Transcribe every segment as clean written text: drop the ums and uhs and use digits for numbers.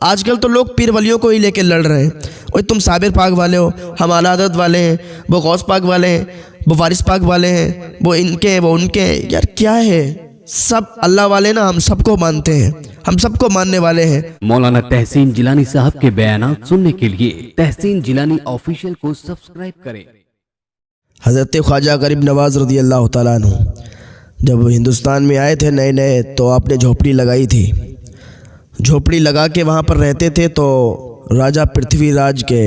आजकल तो लोग पीर वलियों को ही लेके लड़ रहे हैं। ओए तुम साबिर पाक वाले हो, हम आलादत वाले हैं, वो गौस पाक वाले हैं, वो वारिस पाक वाले हैं, वो इनके वो उनके। यार क्या है, सब अल्लाह वाले ना, हम सबको मानते हैं, हम सबको मानने वाले हैं। मौलाना तहसीन जिलानी साहब के बयानात सुनने के लिए तहसीन जिलानी ऑफिशियल को सब्सक्राइब करें। हज़रत ख्वाजा गरीब नवाज़ रज़ी अल्लाह तआला अन्हु जब हिंदुस्तान में आए थे नए नए, तो आपने झोपड़ी लगाई थी। झोपड़ी लगा के वहाँ पर रहते थे, तो राजा पृथ्वीराज के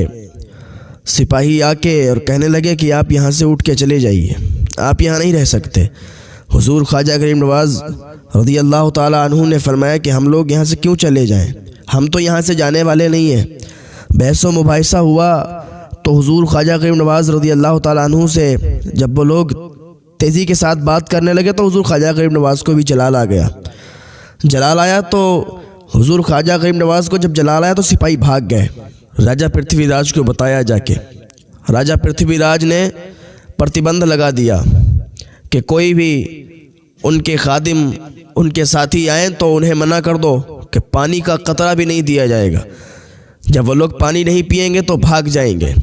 सिपाही आके और कहने लगे कि आप यहाँ से उठ के चले जाइए, आप यहाँ नहीं रह सकते। हुजूर ख्वाजा गरीब नवाज़ रज़ी अल्लाह तआला अन्हु ने फरमाया कि हम लोग यहाँ से क्यों चले जाएं, हम तो यहाँ से जाने वाले नहीं हैं। बहस व मुबाहिसा हुआ तो हुजूर ख्वाजा गरीब नवाज़ रज़ी अल्लाह तआला अन्हु से जब वो लोग तेज़ी के साथ बात करने लगे, तो हुजूर ख्वाजा गरीब नवाज़ को भी जलाल आ गया। जलाल आया तो हुजूर ख्वाजा गरीब नवाज़ को जब जलाल आया तो सिपाही भाग गए। राजा पृथ्वीराज को बताया जाके, राजा पृथ्वीराज ने प्रतिबंध लगा दिया कि कोई भी उनके खादिम उनके साथी आए तो उन्हें मना कर दो कि पानी का कतरा भी नहीं दिया जाएगा। जब वो लोग पानी नहीं पिएंगे तो भाग जाएंगे,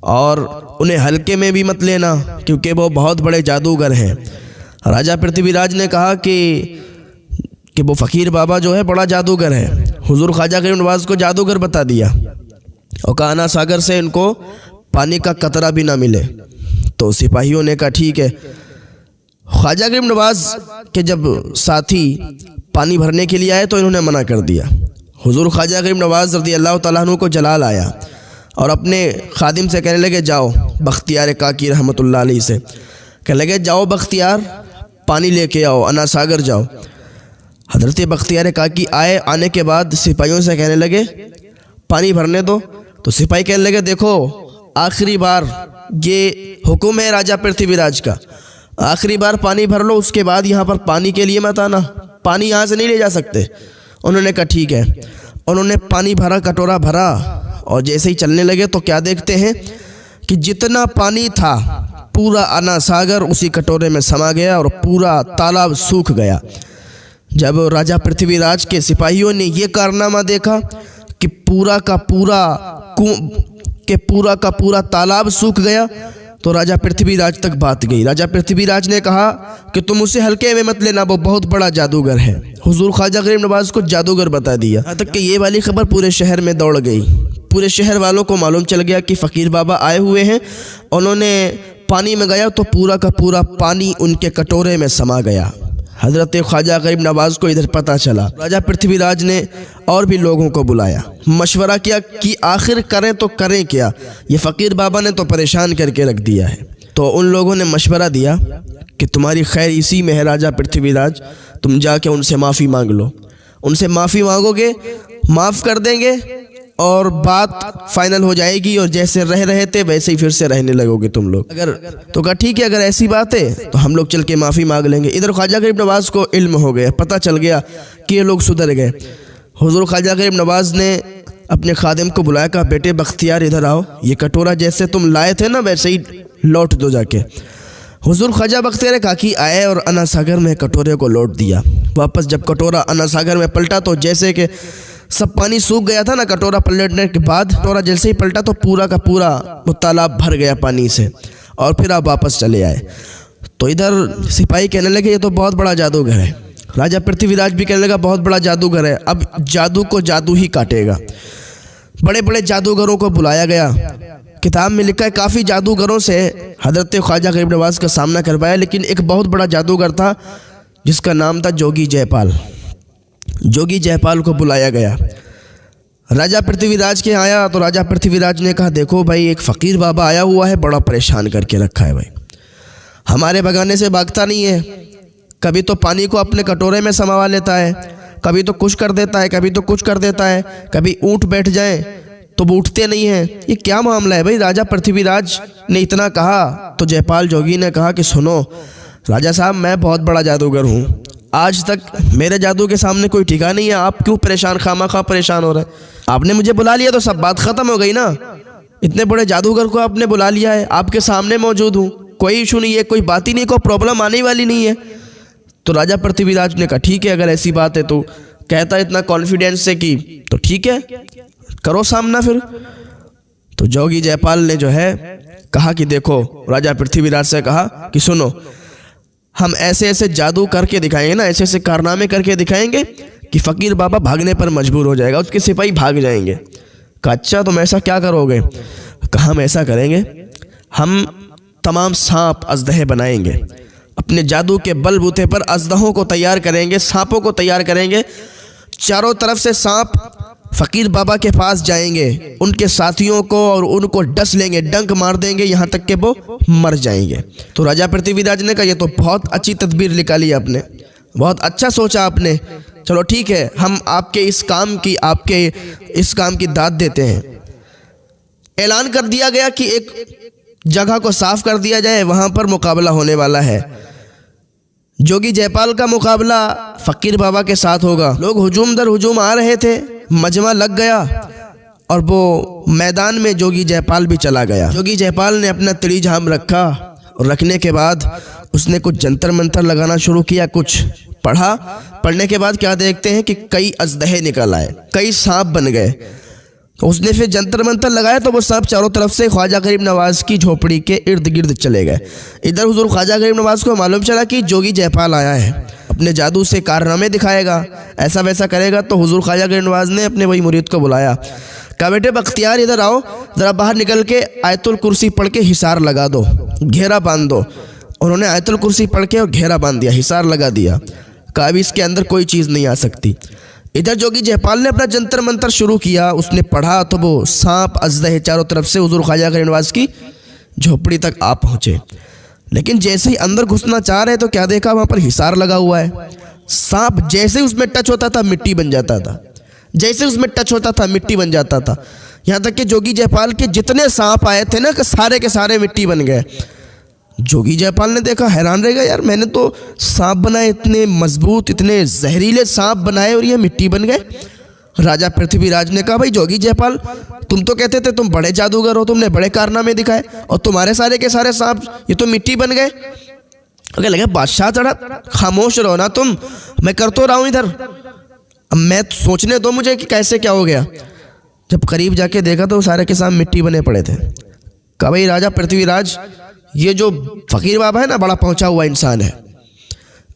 और उन्हें हल्के में भी मत लेना क्योंकि वो बहुत बड़े जादूगर हैं। राजा पृथ्वीराज ने कहा कि वो फ़कीर बाबा जो है बड़ा जादूगर है। हुजूर ख्वाजा गरीब नवाज़ को जादूगर बता दिया और कहा ना सागर से इनको पानी का कतरा भी ना मिले। तो सिपाहियों ने कहा ठीक है। ख्वाजा गरीब नवाज़ के जब साथी पानी भरने के लिए आए तो इन्होंने मना कर दिया। हुजूर ख्वाजा गरीब नवाज़ रज़ी अल्लाह तआला अन्हु को जलाल आया और अपने खादिम से कहने लगे जाओ, बख्तियार काकी रहमतुल्लाह अलैह से कहने लगे जाओ बख्तियार पानी लेके आओ, अना सागर जाओ। हज़रत बख्तियार काकी आए, आने के बाद सिपाहियों से कहने लगे पानी भरने दो। तो सिपाही कहने लगे देखो आखिरी बार ये हुक्म है राजा पृथ्वीराज का, आखिरी बार पानी भर लो, उसके बाद यहाँ पर पानी के लिए मत आना, पानी यहाँ से नहीं ले जा सकते। उन्होंने कहा ठीक है। उन्होंने पानी भरा, कटोरा भरा, और जैसे ही चलने लगे तो क्या देखते हैं कि जितना पानी था पूरा अना सागर उसी कटोरे में समा गया और पूरा तालाब सूख गया। जब राजा पृथ्वीराज के सिपाहियों ने ये कारनामा देखा कि पूरा का पूरा तालाब सूख गया, तो राजा पृथ्वीराज तक बात गई। राजा पृथ्वीराज ने कहा कि तुम उसे हल्के में मत लेना, वो बहुत बड़ा जादूगर है। हुजूर ख्वाजा गरीब नवाज़ को जादूगर बता दिया। यहाँ तक कि ये वाली खबर पूरे शहर में दौड़ गई। पूरे शहर वालों को मालूम चल गया कि फ़कीर बाबा आए हुए हैं। उन्होंने पानी में गया तो पूरा का पूरा पानी उनके कटोरे में समा गया। हज़रत ख्वाजा गरीब नवाज़ को इधर पता चला। राजा पृथ्वीराज ने और भी लोगों को बुलाया, मशवरा किया कि आखिर करें तो करें क्या, ये फ़कीर बाबा ने तो परेशान करके रख दिया है। तो उन लोगों ने मशवरा दिया कि तुम्हारी खैर इसी में है राजा पृथ्वीराज, तुम जाके उनसे माफ़ी मांग लो, उनसे माफ़ी मांगोगे माफ़ कर देंगे और बात फाइनल हो जाएगी, और जैसे रह रहे थे वैसे ही फिर से रहने लगोगे तुम लोग। अगर तो कहा ठीक है, अगर ऐसी बात है तो हम लोग चल के माफ़ी मांग लेंगे। इधर ख्वाजा गरीब नवाज़ को इल्म हो गया, पता चल गया कि ये लोग सुधर गए। हुजूर ख्वाजा गरीब नवाज़ ने अपने खादिम को बुलाया, कहा बेटे बख्तियार इधर आओ, ये कटोरा जैसे तुम लाए थे ना वैसे ही लौट दो जाके। हुजूर ख्वाजा बख्तियार काकी आए और अना सागर में कटोरे को लौट दिया। वापस जब कटोरा अना सागर में पलटा तो जैसे कि सब पानी सूख गया था ना, कटोरा पलटने के बाद कटोरा जैसे ही पलटा तो पूरा का पूरा वो तालाब भर गया पानी से, और फिर आप वापस चले आए। तो इधर सिपाही कहने लगे ये तो बहुत बड़ा जादूगर है। राजा पृथ्वीराज भी कहने लगा बहुत बड़ा जादूगर है, अब जादू को जादू ही काटेगा। बड़े बड़े जादूगरों को बुलाया गया। किताब में लिखा है काफ़ी जादूगरों से हज़रत ख्वाजा गरीब नवाज़ का सामना करवाया, लेकिन एक बहुत बड़ा जादूगर था जिसका नाम था जोगी जयपाल। जोगी जयपाल को बुलाया गया। राजा पृथ्वीराज के आया तो राजा पृथ्वीराज ने कहा देखो भाई, एक फ़कीर बाबा आया हुआ है, बड़ा परेशान करके रखा है भाई, हमारे बगाने से भागता नहीं है, कभी तो पानी को अपने कटोरे में समावा लेता है, कभी तो कुछ कर देता है, कभी तो कुछ कर देता है, कभी ऊँट बैठ जाए तो वो उठते नहीं हैं। ये क्या मामला है भाई? राजा पृथ्वीराज ने इतना कहा तो जयपाल जोगी ने कहा कि सुनो राजा साहब, मैं बहुत बड़ा जादूगर हूँ, आज तक मेरे जादू के सामने कोई टिका नहीं है, आप क्यों परेशान खामा परेशान हो रहे हैं? आपने मुझे बुला लिया तो सब बात ख़त्म हो गई ना। इतने बड़े जादूगर को आपने बुला लिया है, आपके सामने मौजूद हूँ, कोई इशू नहीं है, कोई बात ही नहीं, कोई प्रॉब्लम आने वाली नहीं है। तो राजा पृथ्वीराज ने कहा ठीक है, अगर ऐसी बात है तो कहता इतना कॉन्फिडेंस से कि तो ठीक है करो सामना फिर। तो जोगी जयपाल ने जो है कहा कि देखो, राजा पृथ्वीराज से कहा कि सुनो, हम ऐसे ऐसे जादू करके दिखाएंगे ना, ऐसे ऐसे कारनामे करके दिखाएंगे कि फ़कीर बाबा भागने पर मजबूर हो जाएगा, उसके सिपाही भाग जाएंगे। कहा अच्छा तुम ऐसा क्या करोगे? कहा हम ऐसा करेंगे, हम तमाम सांप अजदहे बनाएंगे, अपने जादू के बलबूते पर अजदहों को तैयार करेंगे, सांपों को तैयार करेंगे, चारों तरफ से सांप फ़कीर बाबा के पास जाएंगे, उनके साथियों को और उनको डस लेंगे, डंक मार देंगे, यहाँ तक कि वो मर जाएंगे। तो राजा पृथ्वीराज ने कहा ये तो बहुत अच्छी तदबीर निकाली आपने, बहुत अच्छा सोचा आपने, चलो ठीक है, हम आपके इस काम की दाद देते हैं। ऐलान कर दिया गया कि एक जगह को साफ कर दिया जाए, वहाँ पर मुकाबला होने वाला है। जोगी जयपाल का मुकाबला फ़कीर बाबा के साथ होगा। लोग हुजूम दर हुजूम आ रहे थे, मजमा लग गया और वो मैदान में जोगी जयपाल भी चला गया। जोगी जयपाल ने अपना तिड़ी झाम रखा और रखने के बाद उसने कुछ जंतर मंतर लगाना शुरू किया, कुछ पढ़ा। पढ़ने के बाद क्या देखते हैं कि कई अजदहे निकल आए, कई सांप बन गए। तो उसने फिर जंतर मंतर लगाया तो वो सांप चारों तरफ से ख्वाजा गरीब नवाज की झोपड़ी के इर्द गिर्द चले गए। इधर हुजूर ख्वाजा गरीब नवाज को मालूम चला कि जोगी जयपाल आया है, अपने जादू से कारनामे दिखाएगा, ऐसा वैसा करेगा। तो हुजूर ख्वाजा गरीब नवाज ने अपने वही मुरीद को बुलाया, कहा बेटे बख्तियार इधर आओ, ज़रा बाहर निकल के आयतुल कुर्सी पढ़ के हिसार लगा दो, घेरा बांध दो। उन्होंने आयतुल कुर्सी पढ़ के और घेरा बांध दिया, हिसार लगा दिया। कहा अभी इसके अंदर कोई चीज़ नहीं आ सकती। इधर जोगी जयपाल ने अपना जंतर मंतर शुरू किया, उसने पढ़ा तो वो सांप अजदहे चारों तरफ से हुजूर ख्वाजा गरीब नवाज की झोपड़ी तक आ पहुँचे। लेकिन जैसे ही अंदर घुसना चाह रहे तो क्या देखा, वहाँ पर हिसार लगा हुआ है। सांप जैसे ही उसमें टच होता था मिट्टी बन जाता था, जैसे उसमें टच होता था मिट्टी बन जाता था। यहाँ तक कि जोगी जयपाल के जितने सांप आए थे ना, कि सारे के सारे मिट्टी बन गए। जोगी जयपाल ने देखा, हैरान रह गया, यार मैंने तो सांप बनाए, इतने मजबूत, इतने जहरीले सांप बनाए और ये मिट्टी बन गए। राजा पृथ्वीराज ने कहा भाई जोगी जयपाल, तुम तो कहते थे तुम बड़े जादूगर हो, तुमने बड़े कारनामे दिखाए और तुम्हारे सारे के सारे सांप ये तो मिट्टी बन गए। अगर लगे बादशाह चढ़ा, खामोश रहो ना तुम, मैं कर तो रहा हूँ इधर, अब मैं सोचने दो मुझे कि कैसे क्या हो गया। जब करीब जाके देखा तो सारे के सांप मिट्टी बने पड़े थे। कहा भाई राजा पृथ्वीराज, ये जो फ़कीर बाबा है ना, बड़ा पहुंचा हुआ इंसान है,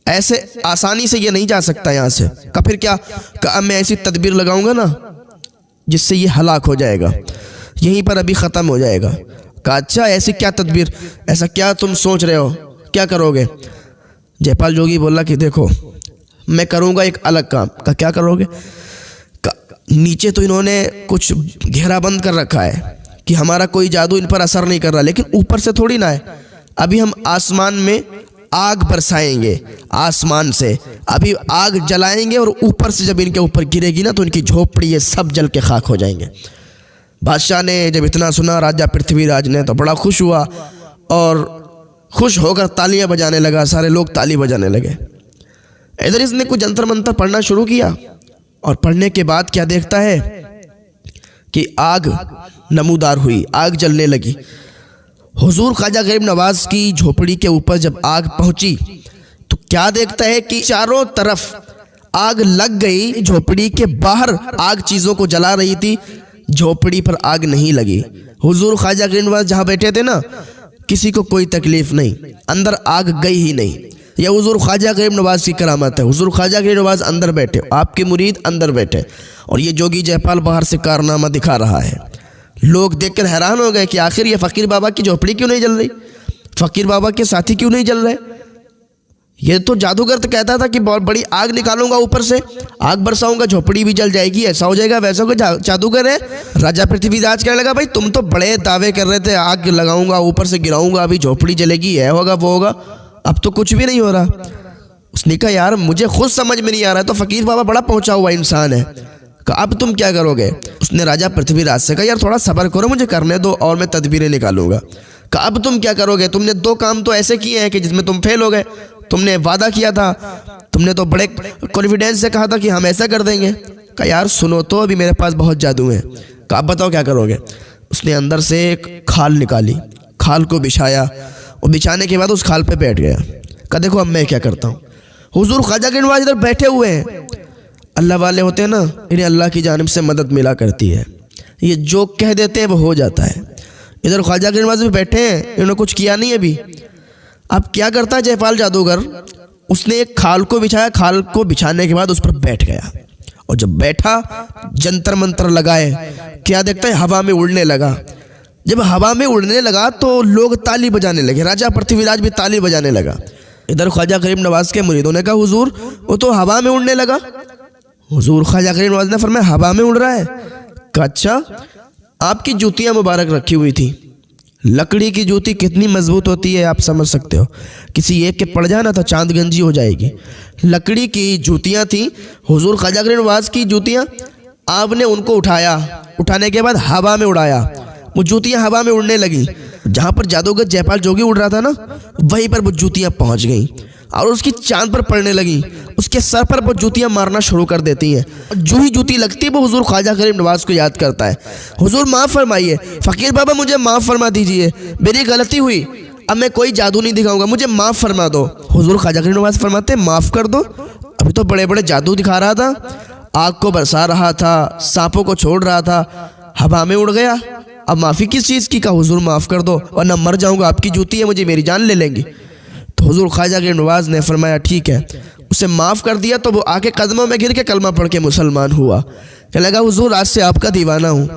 ऐसे आसानी से ये नहीं जा सकता यहाँ से। का फिर क्या, अब मैं ऐसी तदबीर लगाऊंगा ना जिससे ये हलाक हो जाएगा, यहीं पर अभी ख़त्म हो जाएगा। कहा अच्छा ऐसी क्या तदबीर, ऐसा क्या तुम सोच रहे हो, क्या करोगे? जयपाल जोगी बोला कि देखो मैं करूँगा एक अलग काम। का क्या करोगे? नीचे तो इन्होंने कुछ घेरा बंद कर रखा है कि हमारा कोई जादू इन पर असर नहीं कर रहा, लेकिन ऊपर से थोड़ी ना है। अभी हम आसमान में आग बरसाएंगे, आसमान से अभी आग जलाएंगे और ऊपर से जब इनके ऊपर गिरेगी ना तो इनकी झोपड़ी ये सब जल के खाक हो जाएंगे। बादशाह ने जब इतना सुना, राजा पृथ्वीराज ने, तो बड़ा खुश हुआ और खुश होकर तालियां बजाने लगा, सारे लोग ताली बजाने लगे। इधर इसने कुछ जंतर मंतर पढ़ना शुरू किया और पढ़ने के बाद क्या देखता है कि आग नमूदार हुई, आग जलने लगी। हुजूर ख्वाजा गरीब नवाज की झोपड़ी के ऊपर जब आग पहुंची तो क्या देखता है कि चारों तरफ आग लग गई। झोपड़ी के बाहर आग चीज़ों को जला रही थी, झोपड़ी पर आग नहीं लगी। हुजूर ख्वाजा गरीब नवाज जहाँ बैठे थे ना, किसी को कोई तकलीफ नहीं, अंदर आग गई ही नहीं। यह हुजूर ख्वाजा गरीब नवाज की करामत है। हुजूर ख्वाजा गरीब नवाज अंदर बैठे, आपके मुरीद अंदर बैठे और ये जोगी जयपाल बाहर से कारनामा दिखा रहा है। लोग देखकर हैरान हो गए कि आखिर ये फ़कीर बाबा की झोपड़ी क्यों नहीं जल रही, फ़कीर बाबा के साथी क्यों नहीं जल रहे। ये तो जादूगर तो कहता था कि बहुत बड़ी आग निकालूंगा, ऊपर से आग बरसाऊंगा, झोपड़ी भी जल जाएगी, ऐसा हो जाएगा वैसा कोई जादूगर है। राजा पृथ्वीराज कहने लगा भाई तुम तो बड़े दावे कर रहे थे, आग लगाऊंगा, ऊपर से गिराऊंगा, अभी झोपड़ी जलेगी, है होगा वो होगा, अब तो कुछ भी नहीं हो रहा। उसने कहा यार मुझे खुद समझ में नहीं आ रहा है, तो फ़कीर बाबा बड़ा पहुंचा हुआ इंसान है, कहा अब तुम क्या करोगे? उसने राजा पृथ्वीराज से कहा यार थोड़ा सब्र करो, मुझे करने दो और मैं तदबीरें निकालूंगा। कहा अब तुम क्या करोगे? तुमने दो काम तो ऐसे किए हैं कि जिसमें तुम फेल हो गए। तुमने वादा किया था, तुमने तो बड़े कॉन्फिडेंस से कहा था कि हम ऐसा कर देंगे। कहा यार सुनो तो, अभी मेरे पास बहुत जादू है। कहा अब बताओ क्या करोगे? उसने अंदर से एक खाल निकाली, खाल को बिछाया और बिछाने के बाद उस खाल पे बैठ गया। कहा देखो अब मैं क्या करता हूँ। हुजूर ख्वाजा गरीब नवाज इधर बैठे हुए हैं, अल्लाह वाले होते हैं ना, इन्हें अल्लाह की जानिब से मदद मिला करती है। ये जो कह देते हैं वो हो जाता है। इधर ख्वाजा गरीब नवाज भी बैठे हैं, इन्होंने कुछ किया नहीं अभी। अब क्या करता है जयपाल जादूगर, उसने एक खाल को बिछाया, खाल को बिछाने के बाद उस पर बैठ गया, और जब बैठा जंतर मंतर लगाए, क्या देखता है हवा में उड़ने लगा। जब हवा में उड़ने लगा तो लोग ताली बजाने लगे, राजा पृथ्वीराज भी ताली बजाने लगा। इधर ख्वाजा गरीब नवाज के मुरीदों ने कहा हुजूर वो तो हवा में उड़ने लगा। हुजूर ख्वाजा गरीब नवाज ने फरमाया हवा में उड़ रहा है? कहा अच्छा, आपकी जूतियां मुबारक रखी हुई थी, लकड़ी की जूती कितनी मजबूत होती है आप समझ सकते हो, किसी एक के पड़ जाए ना तो चांद गंजी हो जाएगी। लकड़ी की जूतियां थी हुजूर ख्वाजा गरीब नवाज की जूतियां, आपने उनको उठाया, उठाने के बाद हवा में उड़ाया, वो जूतियां हवा में उड़ने लगी। जहाँ पर जादूगर जयपाल जोगी उड़ रहा था ना, वहीं पर वो जूतियां पहुँच गईं और उसकी चांद पर पड़ने लगी, उसके सर पर वो जूतियां मारना शुरू कर देती हैं। जो ही जूती लगती है वो हुजूर ख्वाजा गरीब नवाज को याद करता है, हुजूर माफ़ फरमाइए, फ़कीर बाबा मुझे माफ़ फरमा दीजिए, मेरी गलती हुई, अब मैं कोई जादू नहीं दिखाऊंगा, मुझे माफ़ फरमा दो। हुजूर ख्वाजा गरीब नवाज फरमाते माफ़ कर दो, अभी तो बड़े बड़े जादू दिखा रहा था, आग को बरसा रहा था, सांपों को छोड़ रहा था, हवा में उड़ गया, अब माफ़ी किस चीज़ की? का हुजूर माफ़ कर दो वरना मर जाऊंगा, आपकी जूती है, मुझे मेरी जान ले लेंगी। तो हुजूर ख्वाजा गरीब नवाज ने फरमाया ठीक है, उसे माफ़ कर दिया। तो वो आके कदमों में गिर के कलमा पढ़ के मुसलमान हुआ। क्या लगा हुजूर आज से आपका दीवाना हूँ,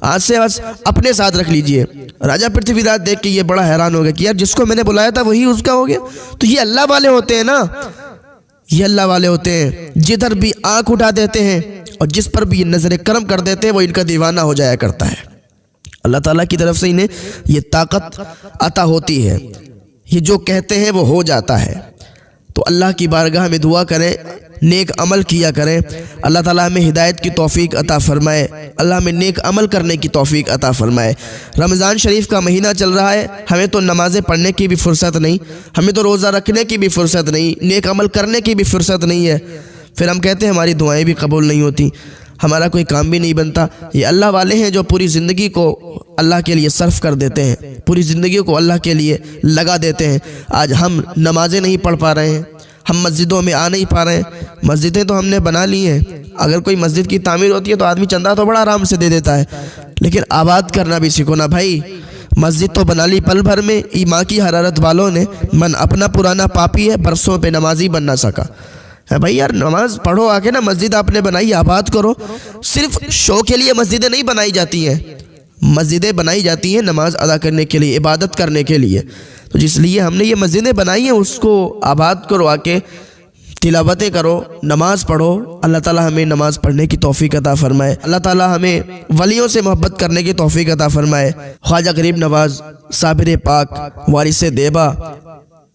आज से बस अपने साथ रख लीजिए। राजा पृथ्वीराज देख के ये बड़ा हैरान हो गया कि यार जिसको मैंने बुलाया था वही उसका हो गया। तो ये अल्लाह वाले होते हैं ना, ये अल्लाह वाले होते हैं, जिधर भी आँख उठा देते हैं और जिस पर भी नजर करम कर देते हैं वो इनका दीवाना हो जाया करता है। अल्लाह ताला की तरफ से इन्हें ये ताकत अता होती है, ये जो कहते हैं वो हो जाता है। तो अल्लाह की बारगाह में दुआ करें, नेक अमल किया करें, अल्लाह ताला हमें हिदायत की तौफीक अता फरमाए, अल्लाह हमें नेक अमल करने की तौफीक अता फरमाए। रमज़ान शरीफ का महीना चल रहा है, हमें तो नमाज़ें पढ़ने की भी फ़ुर्सत नहीं, हमें तो रोज़ा रखने की भी फ़ुर्सत नहीं, नेक अमल करने की भी फ़ुर्सत नहीं है। फिर हम कहते हैं हमारी दुआएं भी कबूल नहीं होती, हमारा कोई काम भी नहीं बनता। ये अल्लाह वाले हैं जो पूरी ज़िंदगी को अल्लाह के लिए सर्फ कर देते हैं, पूरी ज़िंदगी को अल्लाह के लिए लगा देते हैं। आज हम नमाज़ें नहीं पढ़ पा रहे हैं, हम मस्जिदों में आ नहीं पा रहे हैं। मस्जिदें तो हमने बना ली हैं, अगर कोई मस्जिद की तामीर होती है तो आदमी चंदा तो बड़ा आराम से दे देता है, लेकिन आबाद करना भी सीखो ना भाई। मस्जिद तो बना ली पल भर में, ईमान की हरारत वालों ने, मन अपना पुराना पापी है, बरसों पे नमाजी बन ना सका है। भाई यार नमाज पढ़ो आके ना, मस्जिद आपने बनाई आबाद करो। सिर्फ शो के लिए मस्जिदें नहीं बनाई जाती हैं, मस्जिदें बनाई जाती हैं नमाज अदा करने के लिए, इबादत करने के लिए। तो जिसलिए हमने ये मस्जिदें बनाई हैं उसको आबाद करो, आके तिलावतें करो, नमाज पढ़ो। अल्लाह ताला हमें नमाज पढ़ने की तौफीक अता फरमाए, अल्लाह ताला हमें वलियों से मोहब्बत करने की तौफीक अता फरमाए। ख्वाजा गरीब नवाज, साबिर पाक, वारिस देबा,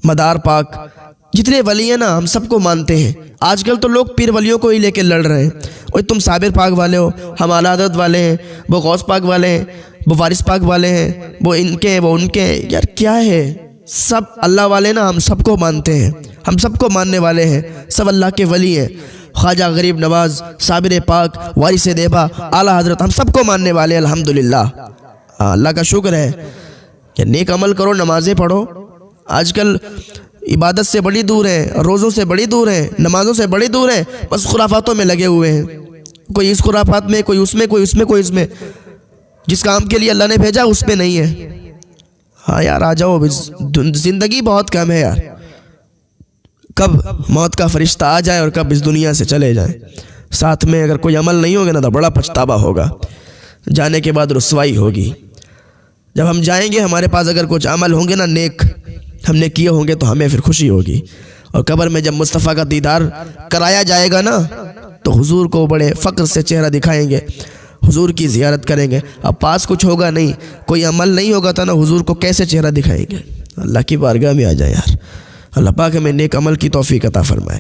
मदार पाक, जितने वली हैं ना हम सबको मानते हैं। आजकल तो लोग पीर वलियों को ही लेके लड़ रहे हैं, ओए तुम साबिर पाक वाले हो, हम आलादत वाले हैं, वो गौस पाक वाले हैं, वो वारिस पाक वाले हैं, वो इनके हैं, वो उनके हैं। यार क्या है, सब अल्लाह वाले ना, हम सबको मानते हैं, हम सबको मानने वाले हैं, सब अल्लाह के वली हैं। ख्वाजा गरीब नवाज, साबिर पाक, वारिस देबा, आला हजरत, हम सबको मानने वाले हैं अल्हम्दुलिल्लाह। अल्लाह का शुक्र है कि नेक अमल करो, नमाजें पढ़ो। आजकल इबादत से बड़ी दूर है, रोज़ों से बड़ी दूर है, नमाजों से बड़ी दूर है, बस खुराफातों में लगे हुए हैं। कोई इस खुराफात में, कोई उसमें, कोई उसमें, कोई इसमें। जिस काम के लिए अल्लाह ने भेजा उसमें नहीं है। हाँ यार आ जाओ, ज़िंदगी बहुत कम है यार, कब मौत का फरिश्ता आ जाए और कब इस दुनिया से चले जाए। साथ में अगर कोई अमल नहीं होगा ना तो बड़ा पछतावा होगा, जाने के बाद रुसवाई होगी। जब हम जाएंगे हमारे पास अगर कुछ अमल होंगे ना नेक हमने किए होंगे तो हमें फिर खुशी होगी। और कब्र में जब मुस्तफ़ा का दीदार कराया जाएगा ना तो हुजूर को बड़े फ़क्र से चेहरा दिखाएंगे, हुजूर की ज़ियारत करेंगे। अब पास कुछ होगा नहीं, कोई अमल नहीं होगा तो ना हुजूर को कैसे चेहरा दिखाएंगे। अल्लाह की बारगाह में आ जाए यार, अल्लाह पाक हमें नेक अमल की तौफीक अता फरमाए।